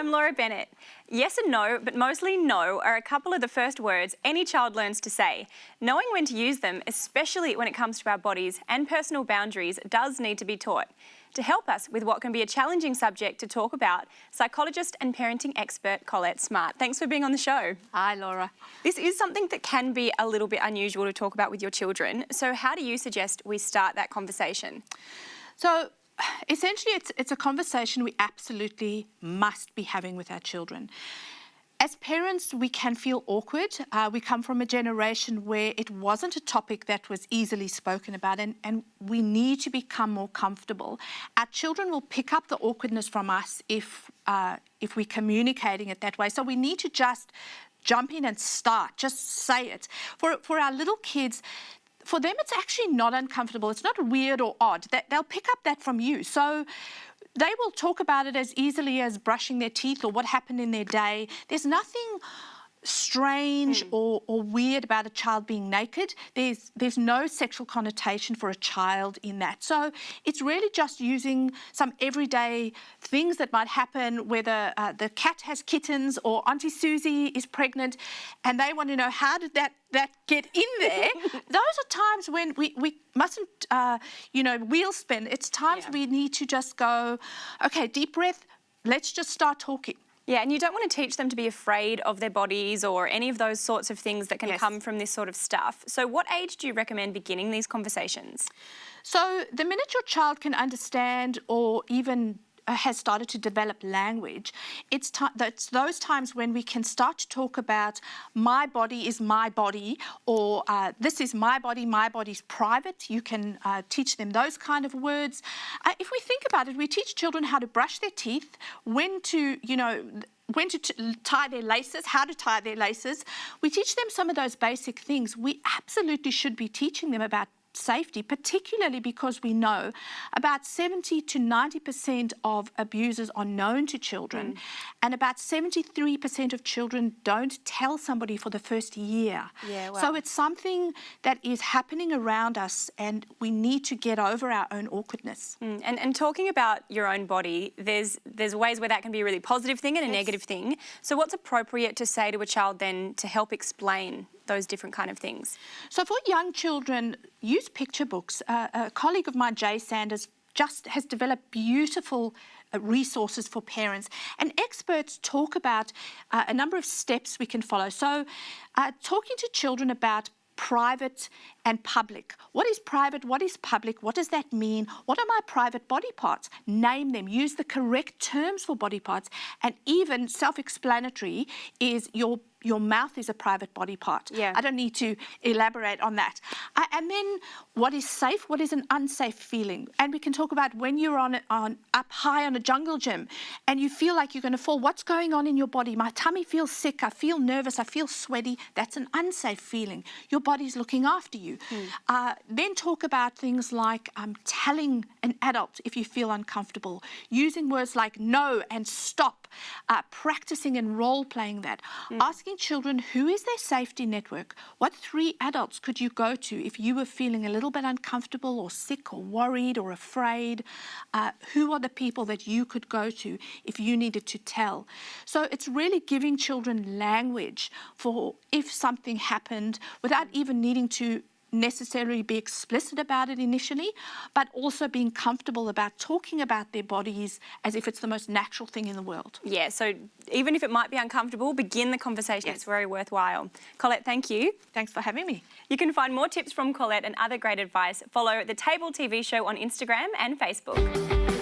I'm Laura Bennet. Yes and no, but mostly no, are a couple of the first words any child learns to say. Knowing when to use them, especially when it comes to our bodies and personal boundaries, does need to be taught. To help us with what can be a challenging subject to talk about, psychologist and parenting expert Collett Smart. Thanks for being on the show. Hi, Laura. This is something that can be a little bit unusual to talk about with your children. So how do you suggest we start that conversation? So essentially, it's a conversation we absolutely must be having with our children. As parents, we can feel awkward. We come from a generation where it wasn't a topic that was easily spoken about, and we need to become more comfortable. Our children will pick up the awkwardness from us if we're communicating it that way. So we need to just jump in and start, just say it. For our little kids, for them, it's actually not uncomfortable. It's not weird or odd. They'll pick up that from you. So they will talk about it as easily as brushing their teeth or what happened in their day. There's nothing strange or weird about a child being naked. There's no sexual connotation for a child in that. So it's really just using some everyday things that might happen, whether the cat has kittens or Auntie Susie is pregnant and they want to know how did that get in there. Those are times when we mustn't, wheel spin. It's times we need to just go, okay, deep breath, let's just start talking. Yeah, and you don't want to teach them to be afraid of their bodies or any of those sorts of things that can come from this sort of stuff. So what age do you recommend beginning these conversations? So the minute your child can understand or even has started to develop language, it's those times when we can start to talk about my body is my body, or this is my body's private. You can teach them those kind of words. If we think about it, we teach children how to brush their teeth, when to tie their laces, how to tie their laces. We teach them some of those basic things. We absolutely should be teaching them about safety, particularly because we know about 70 to 90% of abusers are known to children, and about 73% of children don't tell somebody for the first year. Yeah, wow. So it's something that is happening around us, and we need to get over our own awkwardness. And talking about your own body, there's ways where that can be a really positive thing and a negative thing. So what's appropriate to say to a child then to help explain those different kind of things? So for young children, use picture books. A colleague of mine, Jayneen Sanders, just has developed beautiful resources for parents, and experts talk about a number of steps we can follow. So talking to children about private and public. What is private? What is public? What does that mean? What are my private body parts? Name them. Use the correct terms for body parts. And even self-explanatory is your mouth is a private body part. Yeah. I don't need to elaborate on that. And then what is safe? What is an unsafe feeling? And we can talk about when you're up high on a jungle gym and you feel like you're going to fall. What's going on in your body? My tummy feels sick. I feel nervous. I feel sweaty. That's an unsafe feeling. Your body's looking after you. Then talk about things like telling an adult if you feel uncomfortable, using words like no and stop, practicing and role-playing that, asking children who is their safety network. What 3 adults could you go to if you were feeling a little bit uncomfortable or sick or worried or afraid? Who are the people that you could go to if you needed to tell? So it's really giving children language for if something happened without even needing to necessarily be explicit about it initially, but also being comfortable about talking about their bodies as if it's the most natural thing in the world. Yeah, so even if it might be uncomfortable, begin the conversation. It's very worthwhile. Collett, thank you. Thanks for having me. You can find more tips from Collett and other great advice. Follow The Table TV show on Instagram and Facebook.